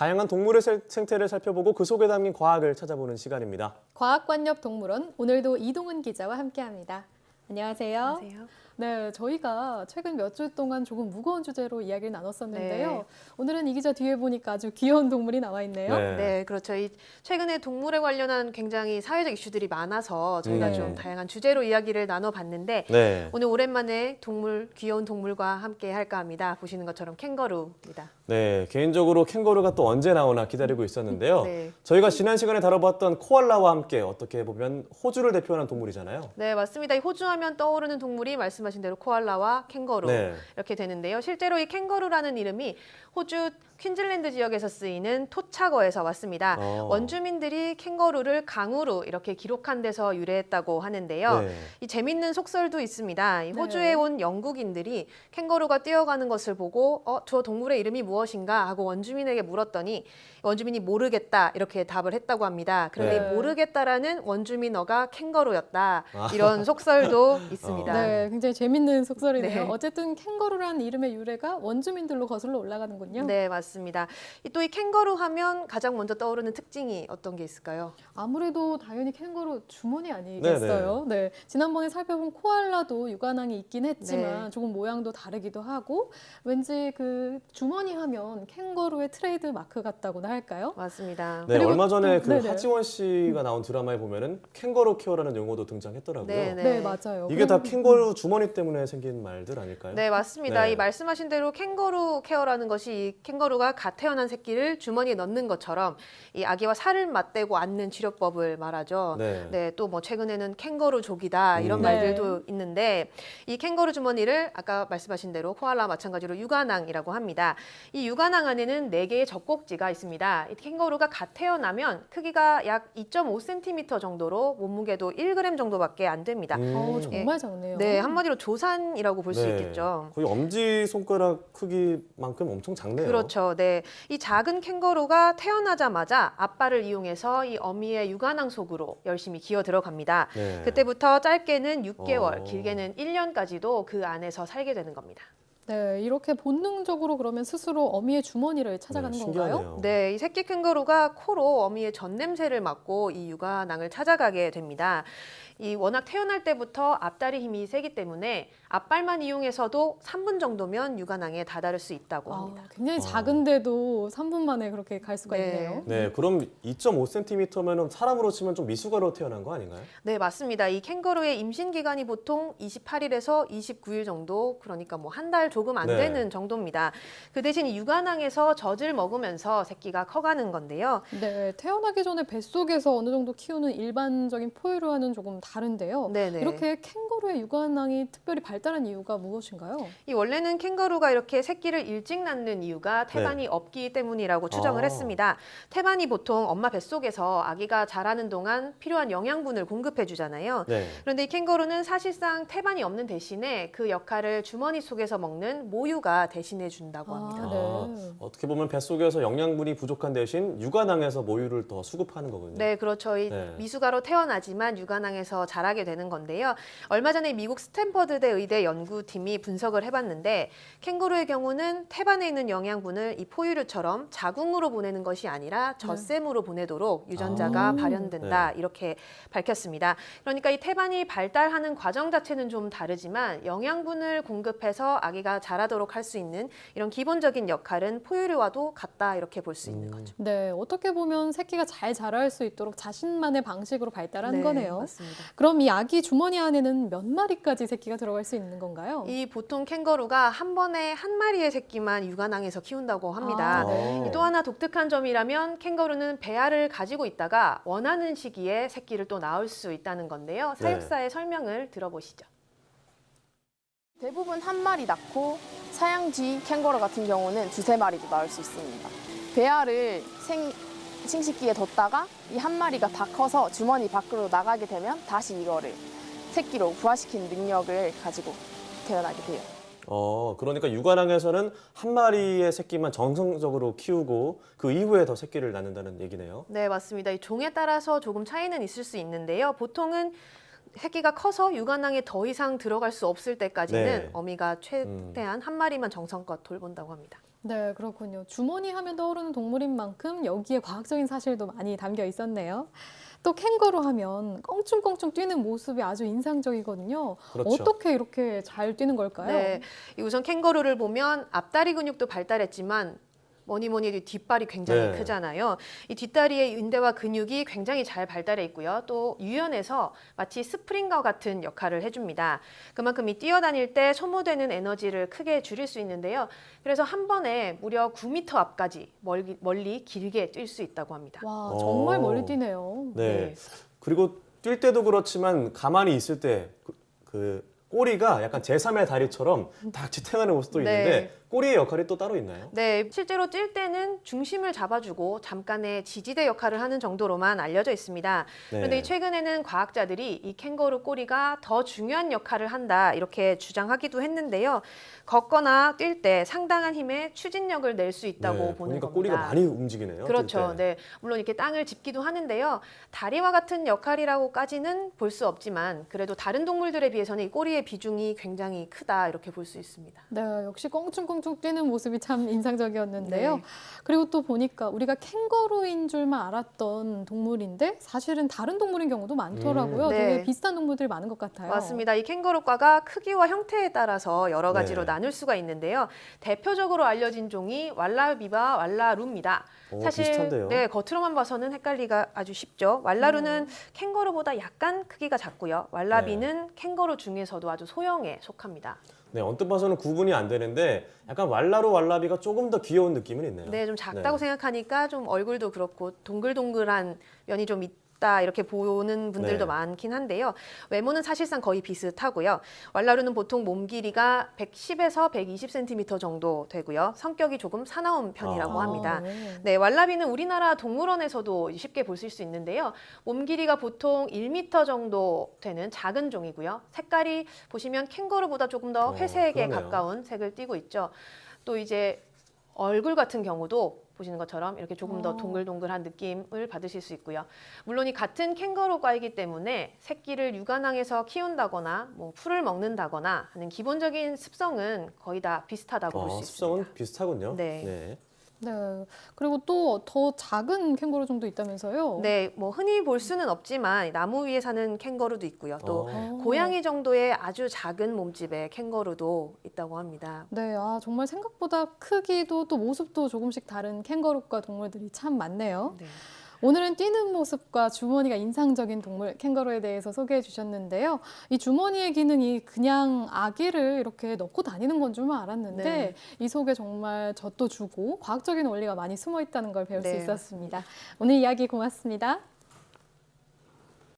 다양한 동물의 생태를 살펴보고 그 속에 담긴 과학을 찾아보는 시간입니다. 과학관엽동물원, 오늘도 이동은 기자와 함께합니다. 안녕하세요. 안녕하세요. 네, 저희가 최근 몇 주 동안 조금 무거운 주제로 이야기를 나눴었는데요. 네. 오늘은 이 기자 뒤에 보니까 아주 귀여운 동물이 나와 있네요. 네, 그렇죠. 최근에 동물에 관련한 굉장히 사회적 이슈들이 많아서 저희가 네. 좀 다양한 주제로 이야기를 나눠봤는데 네. 오늘 오랜만에 귀여운 동물과 함께 할까 합니다. 보시는 것처럼 캥거루입니다. 네, 개인적으로 캥거루가 또 언제 나오나 기다리고 있었는데요. 네. 저희가 지난 시간에 다뤄봤던 코알라와 함께 어떻게 보면 호주를 대표하는 동물이잖아요. 네, 맞습니다. 이 호주하면 떠오르는 동물이 말씀하신 대로 코알라와 캥거루 네. 이렇게 되는데요. 실제로 이 캥거루라는 이름이 호주 퀸즐랜드 지역에서 쓰이는 토착어에서 왔습니다. 원주민들이 캥거루를 강우루 이렇게 기록한 데서 유래했다고 하는데요. 네. 이 재밌는 속설도 있습니다. 이 네. 호주에 온 영국인들이 캥거루가 뛰어가는 것을 보고 저 동물의 이름이 무엇인가 하고 원주민에게 물었더니 원주민이 모르겠다 이렇게 답을 했다고 합니다. 그런데 네. 이 모르겠다라는 원주민어가 캥거루였다. 이런 속설도 있습니다. 네, 굉장히 재밌는 속설이네요. 네. 어쨌든 캥거루라는 이름의 유래가 원주민들로 거슬러 올라가는군요. 네, 맞습니다. 또 이 캥거루 하면 가장 먼저 떠오르는 특징이 어떤 게 있을까요? 아무래도 당연히 캥거루 주머니 아니겠어요? 네, 지난번에 살펴본 코알라도 육안왕이 있긴 했지만 네. 조금 모양도 다르기도 하고 왠지 그 주머니 하면 캥거루의 트레이드 마크 같다고나 할까요? 맞습니다. 네, 그리고 얼마 전에 또- 그 네네. 하지원 씨가 나온 드라마에 보면은 캥거루 케어라는 용어도 등장했더라고요. 네, 네, 맞아요. 이게 다 그럼- 캥거루 주머니 때문에 생긴 말들 아닐까요? 네, 맞습니다. 네. 이 말씀하신 대로 캥거루 케어라는 것이 이 캥거루가 갓 태어난 새끼를 주머니에 넣는 것처럼 이 아기와 살을 맞대고 앉는 치료법을 말하죠. 네. 또 뭐 최근에는 캥거루족이다 이런 네. 말들도 있는데 이 캥거루 주머니를 아까 말씀하신 대로 코알라와 마찬가지로 육안왕이라고 합니다. 이 육안왕 안에는 4개의 젖꼭지가 있습니다. 이 캥거루가 갓 태어나면 크기가 약 2.5cm 정도로 몸무게도 1g 정도밖에 안 됩니다. 정말 작네요. 네, 한마디로 조산이라고 볼 수 네. 있겠죠. 거의 엄지 손가락 크기만큼 엄청 작네요. 그렇죠. 네. 이 작은 캥거루가 태어나자마자 앞발을 이용해서 이 어미의 육안왕 속으로 열심히 기어 들어갑니다. 네. 그때부터 짧게는 6개월, 어. 길게는 1년까지도 그 안에서 살게 되는 겁니다. 네, 이렇게 본능적으로 그러면 스스로 어미의 주머니를 찾아가는 건가요? 신기하네요. 네, 이 새끼 캥거루가 코로 어미의 젖 냄새를 맡고 이 육안왕을 찾아가게 됩니다. 이 워낙 태어날 때부터 앞다리 힘이 세기 때문에 앞발만 이용해서도 3분 정도면 육안왕에 다다를 수 있다고 합니다. 굉장히 작은데도 3분 만에 그렇게 갈 수가 네. 있네요. 네, 그럼 2.5cm면은 사람으로 치면 좀 미숙아로 태어난 거 아닌가요? 네, 맞습니다. 이 캥거루의 임신 기간이 보통 28일에서 29일 정도, 그러니까 뭐 한 달 조금 안 네. 되는 정도입니다. 그 대신 이 육안왕에서 젖을 먹으면서 새끼가 커가는 건데요. 네, 태어나기 전에 뱃속에서 어느 정도 키우는 일반적인 포유류와는 조금 다른데요. 네네. 이렇게 캥거루의 육안왕이 특별히 발달한 이유가 무엇인가요? 이 원래는 캥거루가 이렇게 새끼를 일찍 낳는 이유가 태반이 없기 때문이라고 추정을 아. 했습니다. 태반이 보통 엄마 뱃속에서 아기가 자라는 동안 필요한 영양분을 공급해 주잖아요. 네. 그런데 이 캥거루는 사실상 태반이 없는 대신에 그 역할을 주머니 속에서 먹는 모유가 대신해 준다고 합니다. 네. 어떻게 보면 뱃속에서 영양분이 부족한 대신 육안왕에서 모유를 더 수급하는 거군요. 네, 그렇죠. 이 네. 미숙아로 태어나지만 육안왕에서 자라게 되는 건데요. 얼마 전에 미국 스탠퍼드대 의대 연구팀이 분석을 해봤는데 캥거루의 경우는 태반에 있는 영양분을 이 포유류처럼 자궁으로 보내는 것이 아니라 젖샘으로 보내도록 유전자가 아. 발현된다 이렇게 밝혔습니다. 그러니까 이 태반이 발달하는 과정 자체는 좀 다르지만 영양분을 공급해서 아기가 자라도록 할 수 있는 이런 기본적인 역할은 포유류와도 같다 이렇게 볼 수 있는 거죠. 네, 어떻게 보면 새끼가 잘 자랄 수 있도록 자신만의 방식으로 발달한 네, 거네요. 맞습니다. 그럼 이 아기 주머니 안에는 몇 마리까지 새끼가 들어갈 수 있는 건가요? 이 보통 캥거루가 한 번에 한 마리의 새끼만 육안왕에서 키운다고 합니다. 아, 네. 어. 또 하나 독특한 점이라면 캥거루는 배알을 가지고 있다가 원하는 시기에 새끼를 또 낳을 수 있다는 건데요. 사육사의 설명을 들어보시죠. 대부분 한 마리 낳고 사양쥐, 캥거루 같은 경우는 두세 마리도 낳을 수 있습니다. 배알을 생식기에 뒀다가 이 한 마리가 다 커서 주머니 밖으로 나가게 되면 다시 이거를 새끼로 부화시키는 능력을 가지고 태어나게 돼요. 그러니까 육안왕에서는 한 마리의 새끼만 정성적으로 키우고 그 이후에 더 새끼를 낳는다는 얘기네요. 네, 맞습니다. 이 종에 따라서 조금 차이는 있을 수 있는데요. 보통은 새끼가 커서 육안왕에 더 이상 들어갈 수 없을 때까지는 네. 어미가 최대한 한 마리만 정성껏 돌본다고 합니다. 네, 그렇군요. 주머니 하면 떠오르는 동물인 만큼 여기에 과학적인 사실도 많이 담겨 있었네요. 또 캥거루 하면 껑충껑충 뛰는 모습이 아주 인상적이거든요. 그렇죠. 어떻게 이렇게 잘 뛰는 걸까요? 네, 이 우선 캥거루를 보면 앞다리 근육도 발달했지만 뭐니 해도 뒷발이 굉장히 네. 크잖아요. 이 뒷다리의 인대와 근육이 굉장히 잘 발달해 있고요. 또 유연해서 마치 스프링과 같은 역할을 해줍니다. 그만큼 이 뛰어다닐 때 소모되는 에너지를 크게 줄일 수 있는데요. 그래서 한 번에 무려 9m 앞까지 멀리 길게 뛸 수 있다고 합니다. 와, 정말 어. 멀리 뛰네요. 네. 그리고 뛸 때도 그렇지만 가만히 있을 때 그 꼬리가 약간 제3의 다리처럼 딱 지탱하는 모습도 네. 있는데 꼬리의 역할이 또 따로 있나요? 네, 실제로 뛸 때는 중심을 잡아주고 잠깐의 지지대 역할을 하는 정도로만 알려져 있습니다. 그런데 네. 최근에는 과학자들이 이 캥거루 꼬리가 더 중요한 역할을 한다 이렇게 주장하기도 했는데요. 걷거나 뛸 때 상당한 힘의 추진력을 낼 수 있다고 네, 보는 보니까 겁니다. 꼬리가 많이 움직이네요. 그렇죠. 뛸 때. 네, 물론 이렇게 땅을 짚기도 하는데요. 다리와 같은 역할이라고까지는 볼 수 없지만 그래도 다른 동물들에 비해서는 이 꼬리의 비중이 굉장히 크다 이렇게 볼 수 있습니다. 네, 역시 껑충껑충 뛰는 모습이 참 인상적이었는데요. 네. 그리고 또 보니까 우리가 캥거루인 줄만 알았던 동물인데 사실은 다른 동물인 경우도 많더라고요. 네. 되게 비슷한 동물들이 많은 것 같아요. 맞습니다. 이 캥거루과가 크기와 형태에 따라서 여러 가지로 네. 나눌 수가 있는데요. 대표적으로 알려진 종이 왈라비와 왈라루입니다. 오, 사실 비슷한데요. 네, 겉으로만 봐서는 헷갈리기가 아주 쉽죠. 왈라루는 캥거루보다 약간 크기가 작고요. 왈라비는 캥거루 중에서도 아주 소형에 속합니다. 네, 언뜻 봐서는 구분이 안 되는데 약간 왈라루 왈라비가 조금 더 귀여운 느낌은 있네요. 네, 좀 작다고 생각하니까 좀 얼굴도 그렇고 동글동글한 면이 좀 있다 이렇게 보는 분들도 네. 많긴 한데요. 외모는 사실상 거의 비슷하고요. 왈라루는 보통 몸 길이가 110에서 120cm 정도 되고요. 성격이 조금 사나운 편이라고 아. 합니다. 네. 네, 왈라비는 우리나라 동물원에서도 쉽게 보실 수 있는데요. 몸 길이가 보통 1m 정도 되는 작은 종이고요. 색깔이 보시면 캥거루보다 조금 더 회색에 그러네요. 가까운 색을 띠고 있죠. 또 이제 얼굴 같은 경우도 보시는 것처럼 이렇게 조금 더 동글동글한 느낌을 받으실 수 있고요. 물론 이 같은 캥거루과이기 때문에 새끼를 육안항에서 키운다거나 뭐 풀을 먹는다거나 하는 기본적인 습성은 거의 다 비슷하다고 볼 수 있습니다. 습성은 비슷하군요. 네. 네. 그리고 또 더 작은 캥거루 정도 있다면서요? 네, 뭐 흔히 볼 수는 없지만 나무 위에 사는 캥거루도 있고요. 또 어. 고양이 정도의 아주 작은 몸집의 캥거루도 있다고 합니다. 네, 아, 정말 생각보다 크기도 또 모습도 조금씩 다른 캥거루과 동물들이 참 많네요. 네. 오늘은 뛰는 모습과 주머니가 인상적인 동물 캥거루에 대해서 소개해 주셨는데요. 이 주머니의 기능이 그냥 아기를 이렇게 넣고 다니는 건 줄만 알았는데 네. 이 속에 정말 젖도 주고 과학적인 원리가 많이 숨어 있다는 걸 배울 수 네, 있었습니다. 오늘 이야기 고맙습니다.